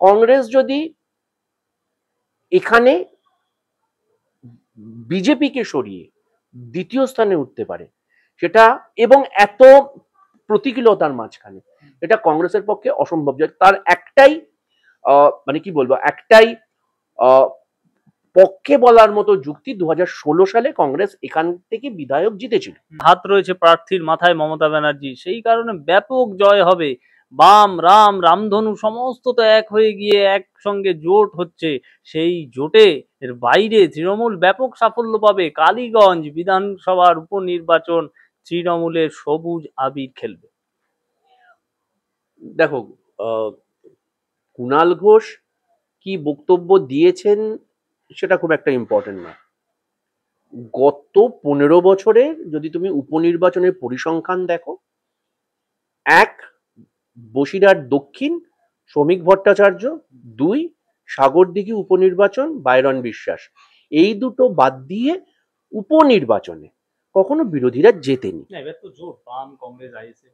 কংগ্রেস যদি এখানে বিজেপিকে সরিয়ে দ্বিতীয় স্থানে উঠতে পারে সেটা, এবং এত প্রতিকূলতার মাঝখানে, এটা কংগ্রেসের পক্ষে অসম্ভব। তার একটাই মানে কি বলবো, একটাই পক্ষে বলার মতো যুক্তি, 2016 সালে কংগ্রেস এখান থেকে বিধায়ক জিতেছিল। হাত রয়েছে প্রার্থীর মাথায় মমতা ব্যানার্জি, সেই কারণে ব্যাপক জয় হবে। বাম রাম রামধনু সমস্ত তো এক হয়ে গিয়ে একসঙ্গে জোট হচ্ছে, সেই জোটে এর বাইরে তৃণমূল ব্যাপক সাফল্য পাবে। কালীগঞ্জ বিধানসভার উপনির্বাচন তৃণমূলের সবুজ আবির খেলবে। দেখো, কুণাল ঘোষ কি বক্তব্য দিয়েছেন সেটা খুব একটা ইম্পর্টেন্ট না। গত 15 বছরে যদি তুমি উপনির্বাচনের পরিসংখ্যান দেখো, 1 বসিরহাট দক্ষিণ শ্রমিক ভট্টাচার্য, 2 সাগরদিঘি উপনির্বাচন বাইরন বিশ্বাস, এই দুটো বাদ দিয়ে উপনির্বাচনে কখনো বিরোধীরা জেতেনি।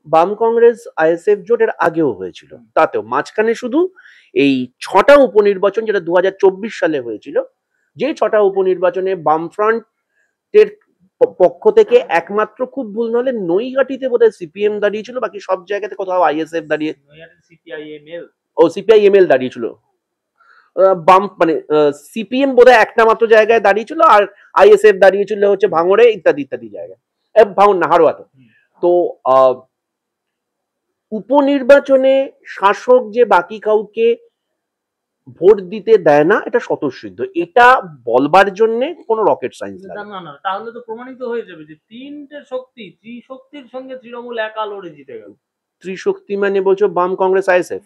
বাম কংগ্রেস আইএসএফ জোটের আগেও হয়েছিল, তাতেও মাঝখানে শুধু এই 6টা উপনির্বাচন যেটা 2024 সালে হয়েছিল, যে 6টা উপনির্বাচনে বামফ্রন্টের পক্ষ থেকে একমাত্র খুব ভুল নাহলে নৈহাটিতে বোধহয় সিপিএম দাঁড়িয়েছিল, বাকি সব জায়গাতে কোথাও আইএসএফ দাঁড়িয়ে, সিপিআইএমএল দাঁড়িয়েছিল। বাম মানে সিপিএম বোধহয় একটা মাত্র জায়গায় দাঁড়িয়েছিল, আর আইএসএফ দাঁড়িয়েছিল হচ্ছে ভাঙড়ে ইত্যাদি ইত্যাদি জায়গায়, ভাঙড় না হারোয়াতে। তো উপনির্বাচনে শাসক যে বাকি কাউকে ভোট দিতে দেয় না, এটা স্বতঃসিদ্ধ। এটা বলবার জন্য কোনো রকেট সায়েন্স না না, তাহলে তো প্রমাণিত হয়ে যাবে যে তিনটে শক্তি, ত্রিশক্তির সঙ্গে তৃণমূল একা লড়ে জিতে গেল। ত্রিশক্তি মানে বলছো বাম কংগ্রেস আইএসএফ?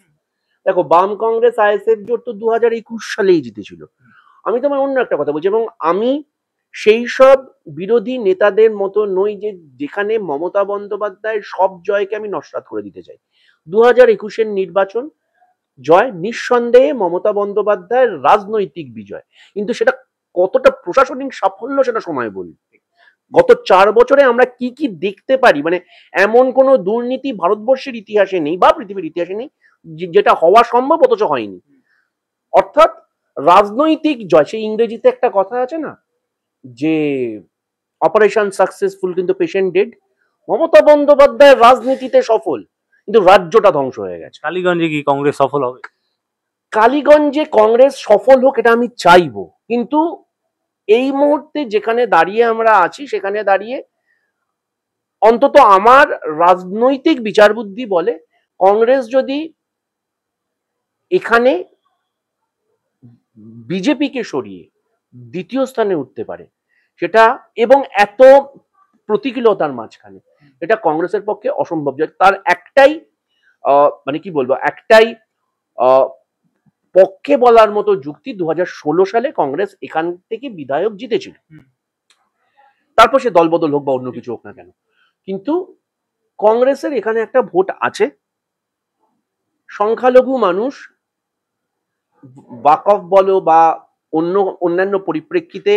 দেখো, বাম কংগ্রেস আইএসএফ জোট তো 2021 সালেই জিতেছিল। আমি তোমার অন্য একটা কথা বলছি, এবং আমি সেই সব বিরোধী নেতাদের মতো নই যে যেখানে মমতা বন্দ্যোপাধ্যায়ের সব জয়কে আমি নস্যাৎ করে দিতে চাই। 2021-এর নির্বাচন জয় নিঃসন্দেহে মমতা বন্দ্যোপাধ্যায়ের রাজনৈতিক বিজয়, কিন্তু সেটা কতটা প্রশাসনিক সাফল্য সেটা সময় বলবে। গত 4 বছরে আমরা কি কি দেখতে পারি, মানে এমন কোনো দুর্নীতি ভারতবর্ষের ইতিহাসে নেই বা পৃথিবীর ইতিহাসে নেই যেটা হওয়া সম্ভব অথচ হয়নি। অর্থাৎ রাজনৈতিক জয়। সেই ইংরেজিতে একটা কথা আছে না যে অপারেশন সাকসেসফুল কিন্তু পেশেন্ট ডেড। মমতা বন্দ্যোপাধ্যায় রাজনীতিতে সফল, কিন্তু রাজ্যটা ধ্বংস হয়ে গেছে। কালীগঞ্জে কি কংগ্রেস সফল হবে? কালীগঞ্জে কংগ্রেস সফল হোক, এটা আমি চাইবো, কিন্তু এই মুহূর্তে যেখানে দাঁড়িয়ে আমরা আছি সেখানে দাঁড়িয়ে অন্তত আমার রাজনৈতিক বিচার বুদ্ধি বলে কংগ্রেস যদি এখানে বিজেপিকে সরিয়ে দ্বিতীয় স্থানে উঠতে পারে সেটা, এবং এত প্রতিকূলতার মাঝখানে, এটা কংগ্রেসের পক্ষে অসম্ভব। তার একটাই মানে কি বলবো, একটাই পক্ষে বলার মতো যুক্তি, 2016 সালে কংগ্রেস এখান থেকে বিধায়ক জিতেছিল। তারপর সে দলবদল হোক বা অন্য কিছু হোক না কেন, কিন্তু কংগ্রেসের এখানে একটা ভোট আছে। সংখ্যালঘু মানুষ ওয়াকফ বলো বা অন্যান্য পরিপ্রেক্ষিতে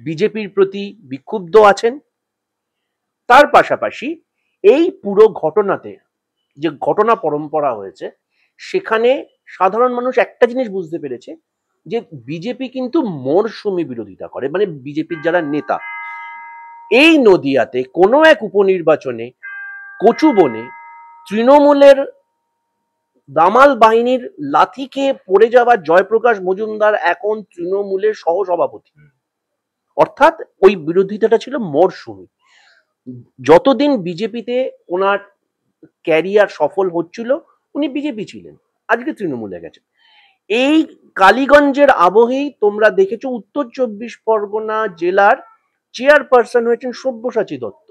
বিজেপির প্রতি বিক্ষুব্ধ আছেন। তার পাশাপাশি এই পুরো ঘটনাতে যে ঘটনা পরম্পরা হয়েছে, সেখানে সাধারণ মানুষ একটা জিনিস বুঝতে পেরেছে যে বিজেপি কিন্তু মরশুমি বিরোধিতা করে, মানে বিজেপির যারা নেতা। এই নদিয়াতে কোনো এক উপনির্বাচনে কচুবনে তৃণমূলের দামাল বাহিনীর লাথি খেয়ে পড়ে যাওয়া জয়প্রকাশ মজুমদার এখন তৃণমূলের সহসভাপতি। অর্থাৎ ওই বিরোধিতাটা ছিল মরশুমি। যতদিন বিজেপিতে ওনার ক্যারিয়ার সফল হচ্ছিল উনি বিজেপি ছিলেন, আজকে তৃণমূলে গেছেন। এই কালীগঞ্জের আবহেই তোমরা দেখেছো উত্তর 24 পরগনা জেলার চেয়ারপারসন হয়েছেন সব্যসাচী দত্ত,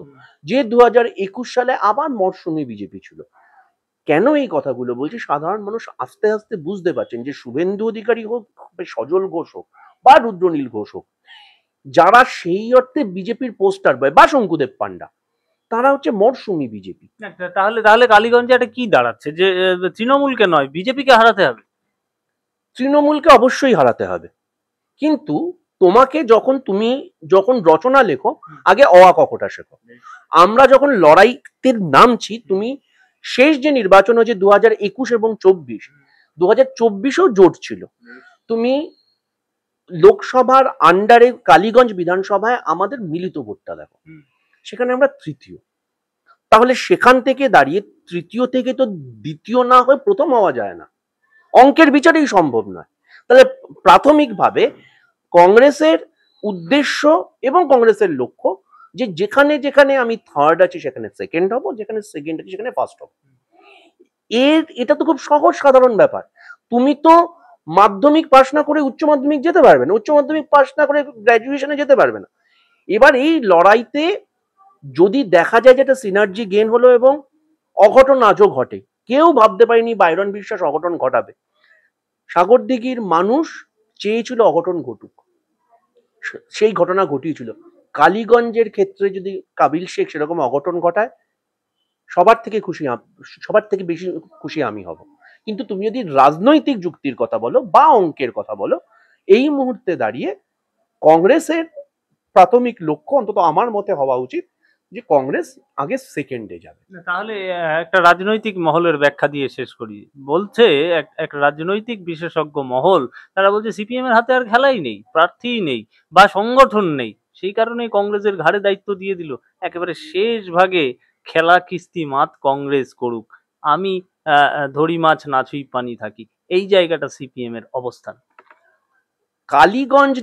যে 2021 সালে আবার মরশুমি বিজেপি ছিল। কেন এই কথাগুলো বলছি, সাধারণ মানুষ আস্তে আস্তে বুঝতে পারছেন যে শুভেন্দু অধিকারী হোক, সজল ঘোষ হোক বা রুদ্রনীল ঘোষ হোক, যারা সেই অর্থে বিজেপির পোস্টার বয় বা শঙ্কুদেব পান্ডা, তারা হচ্ছে মরশুমি বিজেপি। তাহলে কালীগঞ্জে একটা কি দাঁড়াচ্ছে যে তৃণমূলকে নয় বিজেপিকে হারাতে হবে? তৃণমূলকে অবশ্যই হারাতে হবে, কিন্তু তোমাকে তুমি যখন রচনা লেখো আগে অ আ ক খ টা শেখো। আমরা যখন লড়াইতে নামছি, তুমি শেষ যে নির্বাচন হয়েছে 2021 এবং 24, 2024-ও জোট ছিল। তুমি লোকসভার আন্ডারে কালীগঞ্জ বিধানসভায় আমাদের মিলিত ভোটটা দেখো, সেখানে আমরা তৃতীয়। তাহলে সেখান থেকে দাঁড়িয়ে তৃতীয় থেকে তো দ্বিতীয় না হয়ে প্রথম হওয়া যায় না, অঙ্কের বিচারেই সম্ভব নয়। তাহলে প্রাথমিকভাবে কংগ্রেসের উদ্দেশ্য এবং কংগ্রেসের লক্ষ্য যে যেখানে যেখানে আমি থার্ড আছি সেখানে সেকেন্ড হব, যেখানে সেকেন্ড আছি সেখানে ফার্স্ট হব। এটা তো খুব সহজ সাধারণ ব্যাপার। তুমি তো মাধ্যমিক পাস না করে উচ্চ মাধ্যমিক যেতে পারবে না, উচ্চ মাধ্যমিক পাস না করে গ্র্যাজুয়েশনে যেতে পারবে না। এবার এই লড়াইতে যদি দেখা যায় যে একটা সিনার্জি গেইন হলো এবং অঘটন আজও ঘটে, কেউ ভাবতে পারেনি বাইরন বিশ্বাস অঘটন ঘটাবে। সাগরদিঘির মানুষ চেয়েছিল অঘটন ঘটুক, সেই ঘটনা ঘটিয়েছিল। কালীগঞ্জের ক্ষেত্রে যদি কাবিল শেখ সেরকম অঘটন ঘটায়, সবার থেকে বেশি খুশি আমি হব। কিন্তু তুমি যদি রাজনৈতিক যুক্তির কথা বলো বা অঙ্কের কথা বলো, এই মুহূর্তে দাঁড়িয়ে কংগ্রেসের প্রাথমিক লক্ষ্য অন্তত আমার মতে হওয়া উচিত যে কংগ্রেস আগে সেকেন্ডে যাবে। তাহলে একটা রাজনৈতিক মহলের ব্যাখ্যা দিয়ে শেষ করি। বলছে এক রাজনৈতিক বিশেষজ্ঞ মহল, তারা বলছে সিপিএম এর হাতে আর খেলাই নেই, প্রার্থী নেই বা সংগঠন নেই, সেই কারণেই কংগ্রেসের ঘাড়ে দায়িত্ব দিয়ে দিল। একেবারে শেষ ভাগে খেলা কিস্তি মাত কংগ্রেস করুক, আমি ধরি মাছ নাছুই পানি থাকি, এই জায়গাটা সিপিএম এর অবস্থান। কালীগঞ্জ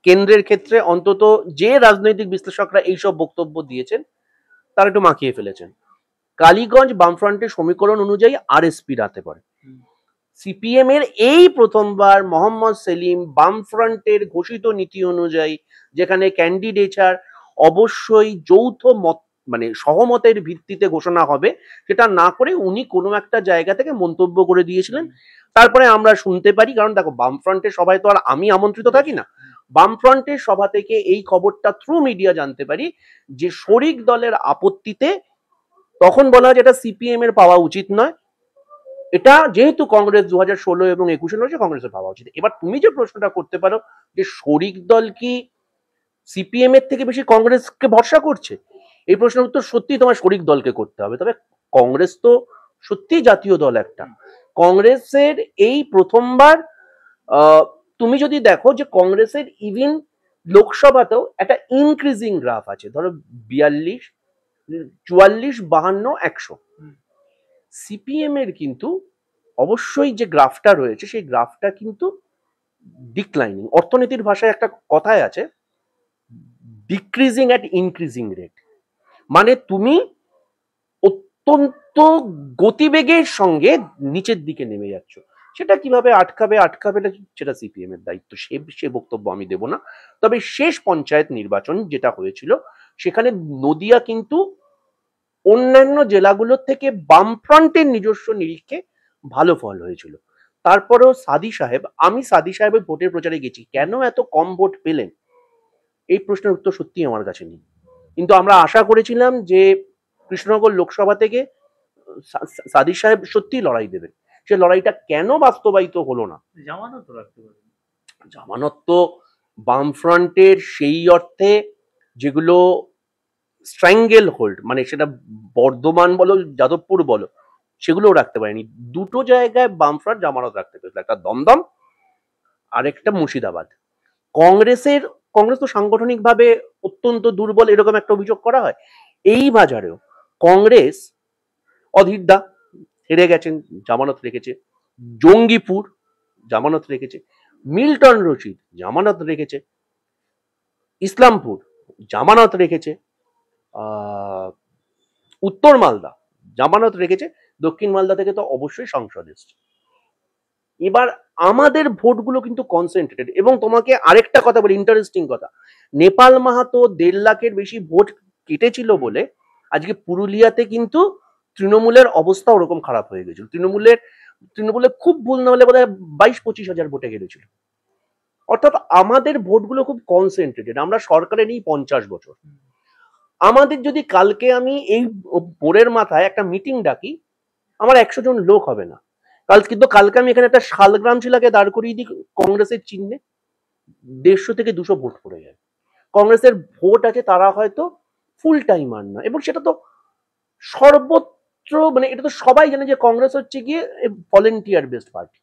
কেন্দ্রের ক্ষেত্রে অন্তত যে রাজনৈতিক বিশ্লেষকরা এইসব বক্তব্য দিয়েছেন তারা একটু মাখিয়ে ফেলেছেন। কালীগঞ্জ বামফ্রন্টের সমীকরণ অনুযায়ী আরএসপি রাতে পড়ে। সিপিএম এর এই প্রথমবার মোহাম্মদ সেলিম বামফ্রন্টের ঘোষিত নীতি অনুযায়ী, যেখানে ক্যান্ডিডেচার অবশ্যই যৌথ মত মানে সহমতের ভিত্তিতে ঘোষণা হবে, সেটা না করে উনি কোনো একটা জায়গা থেকে মন্তব্য করে দিয়েছিলেন। তারপরে আমরা শুনতে পারি, কারণ দেখো বামফ্রন্টের সভায় তো আর আমি আমন্ত্রিত থাকি না, বামফ্রন্টের সভা থেকে এই খবরটা থ্রু মিডিয়া জানতে পারি যে শরিক দলের আপত্তিতে তখন বলা হয় যে এটা সিপিএম এর পাওয়া উচিত নয়, এটা যেহেতু কংগ্রেস 2016 এবং 21 রয়েছে কংগ্রেসের পাওয়া উচিত। এবার তুমি যে প্রশ্নটা করতে পারো যে শরিক দল কি সিপিএম এর থেকে বেশি কংগ্রেসকে ভরসা করছে, এই প্রশ্নের উত্তর সত্যি তোমার শরিক দলকে করতে হবে। তবে কংগ্রেস তো সত্যি জাতীয় দল একটা, কংগ্রেসের এই প্রথমবার তুমি যদি দেখো যে কংগ্রেসের ইভিন লোকসভাতেও একটা ইনক্রিজিং গ্রাফ আছে, ধরো 42, 44, 52, 100। সিপিএম এর কিন্তু অবশ্যই যে গ্রাফটা রয়েছে সেই গ্রাফটা কিন্তু ডিক্লাইনিং। অর্থনীতির ভাষায় একটা কথায় আছে, ডিক্রিজিং অ্যাট ইনক্রিজিং রেট। মানে তুমি অত্যন্ত গতিবেগের সঙ্গে নিচের দিকে নেমে যাচ্ছ। সেটা কিভাবে আটকাবে না সেটা সিপিএম এর দায়িত্ব, সে বক্তব্য আমি দেব না। তবে শেষ পঞ্চায়েত নির্বাচন যেটা হয়েছিল সেখানে নদিয়া কিন্তু অন্যান্য জেলাগুলোর থেকে বামফ্রন্টের নিজস্ব নিরীক্ষে ভালো ফল হয়েছিল। তারপরেও আমি সাদি সাহেবের ভোটের প্রচারে গেছি, কেন এত কম ভোট পেলেন এই প্রশ্নের উত্তর সত্যি আমার কাছে নেই। কিন্তু আমরা আশা করেছিলাম যে কৃষ্ণনগর লোকসভা থেকে সাদি সাহেব সত্যি লড়াই দেবেন, সে লড়াইটা কেন বাস্তবায়িত হলো না। জামানত তো বামফ্রন্টের সেই অর্থে যেগুলো স্ট্র্যাঙ্গেল হোল্ড, মানে সেটা বর্ধমান বলো যাদবপুর বলো, সেগুলোও রাখতে পারেনি। দুটো জায়গায় বামফ্রন্ট জামানত রাখতে পেরেছিল, একটা দমদম আর একটা মুর্শিদাবাদ। কংগ্রেস তো সাংগঠনিকভাবে অত্যন্ত দুর্বল, এরকম একটা অভিযোগ করা হয়। এই বাজারেও কংগ্রেস অধীরদা হেরে গেছেন, জামানত রেখেছে। জঙ্গিপুর জামানত রেখেছে, মিল্টন রশিদ জামানত রেখেছে, ইসলামপুর জামানত রেখেছে, উত্তর মালদা জামানত রেখেছে, দক্ষিণ মালদা থেকে তো অবশ্যই সংসদ এসছে। এবার আমাদের ভোটগুলো কিন্তু কনসেন্ট্রেটেড। এবং তোমাকে আরেকটা কথা বলি, ইন্টারেস্টিং কথা, নেপাল মাহাতো 1.5 লাখের বেশি ভোট কেটেছিল বলে আজকে পুরুলিয়াতে কিন্তু তৃণমূলের অবস্থা ওরকম খারাপ হয়ে গেছিল। তৃণমূলের খুব ভুল না হলে বোধহয় 22-25 হাজার ভোটে গেছিল। অর্থাৎ আমাদের ভোটগুলো খুব কনসেন্ট্রেটেড। আমরা সরকারে নেই 50 বছর। আমাদের যদি কালকে আমি এই ভোরের মাথায় একটা মিটিং ডাকি, আমার 100 জন লোক হবে না। কিন্তু কালকে আমি এখানে একটা শালগ্রাম শিলাকে দাঁড় করিয়ে দিই কংগ্রেসের চিহ্নে, 150 থেকে 200 ভোট পড়ে যায়। কংগ্রেসের ভোট আছে, তারা হয়তো ফুল টাইমার না, এবং সেটা তো বিচিত্র, মানে এটা তো সবাই জানে যে কংগ্রেস হচ্ছে গিয়ে ভলেন্টিয়ার বেসড পার্টি।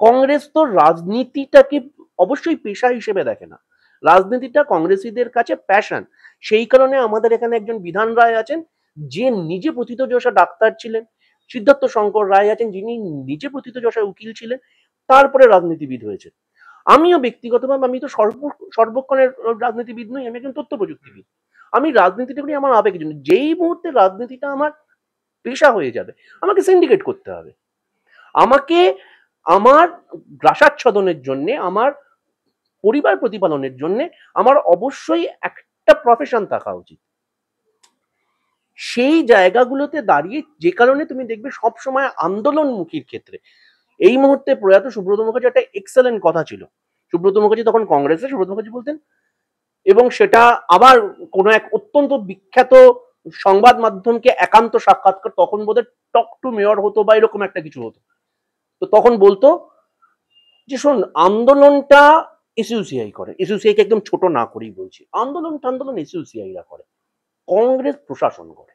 কংগ্রেস তো রাজনীতিটাকে অবশ্যই পেশা হিসেবে দেখে না, রাজনীতিটা কংগ্রেসীদের কাছে প্যাশন। সেই কারণে আমাদের এখানে একজন বিধান রায় আছেন, যে নিজে প্রথিতযশা ডাক্তার ছিলেন। সিদ্ধার্থ শঙ্কর রায় আছেন, যিনি নিজে প্রথিতযশা উকিল ছিলেন, তারপরে রাজনীতিবিদ হয়েছেন। আমিও ব্যক্তিগতভাবে, আমি তো সর্বক্ষণের রাজনীতিবিদ নই, আমি একজন তথ্য প্রযুক্তিবিদ। আমি রাজনীতিটা করি আমার আবেগের জন্য। যেই মুহূর্তে রাজনীতিটা আমার পেশা হয়ে যাবে, আমাকে সিন্ডিকেট করতে হবে, আমাকে আমার গ্রাসাচ্ছাদনের জন্য, আমার পরিবার প্রতিপালনের জন্য আমার অবশ্যই একটা প্রফেশন থাকা উচিত। সেই জায়গাগুলোতে দাঁড়িয়ে যে কারণে তুমি দেখবে সবসময় আন্দোলনমুখীর ক্ষেত্রে, এই মুহূর্তে প্রয়াত সুব্রত মুখার্জি একটা এক্সেলেন্ট কথা ছিল। সুব্রত মুখার্জি তখন কংগ্রেসে, সুব্রত মুখার্জি বলতেন, এবং সেটা আবার কোনো এক অত্যন্ত বিখ্যাত সংবাদ মাধ্যমকে একান্ত সাক্ষাৎকার, তখন বোধহয় টক টু মেয়র হতো বা এরকম একটা কিছু হতো, তো তখন বলতো যে শোন, আন্দোলনটা এসইউসিআই করে, এসইউসিআই কে একদম ছোট না করেই বলছি, আন্দোলন এসইউসিআইরা করে, কংগ্রেস প্রশাসন করে।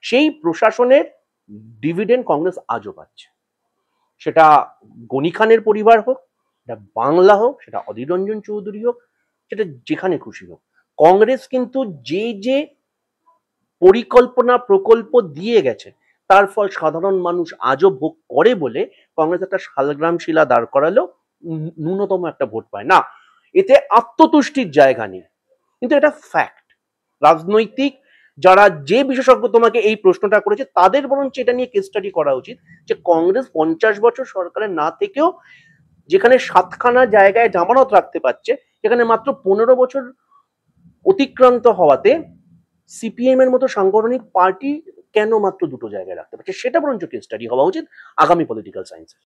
সেই প্রশাসনের ডিভিডেন্ড কংগ্রেস আজও পাচ্ছে। সেটা গনি খানের পরিবার হোক, সেটা বাংলা হোক, সেটা অধীর রঞ্জন চৌধুরী হোক, সেটা যেখানে খুশি হোক, কংগ্রেস কিন্তু যে যে পরিকল্পনা প্রকল্প দিয়ে গেছে তার ফল সাধারণ মানুষ আজও ভোগ করে বলে কংগ্রেস একটা শালগ্রাম শিলা দাঁড় করালেও ন্যূনতম একটা ভোট পায় না। এতে আত্মতুষ্টির জায়গা নেই, কিন্তু এটা ফ্যাক্ট। রাজনৈতিক যারা, যে বিশেষজ্ঞ তোমাকে এই প্রশ্নটা করেছে, তাদের বরঞ্চ এটা নিয়ে কেস স্টাডি করা উচিত, যে কংগ্রেস 50 বছর সরকারে না থেকেও যেখানে 7খানা জায়গায় জামানত রাখতে পারছে, সেখানে মাত্র 15 বছর অতিক্রান্ত হওয়াতে সিপিএম এর মতো সাংগঠনিক পার্টি কেন মাত্র 2টো জায়গায় রাখতে পারছে, সেটা বরঞ্চ কেস স্টাডি হওয়া উচিত আগামী পলিটিক্যাল সায়েন্সে।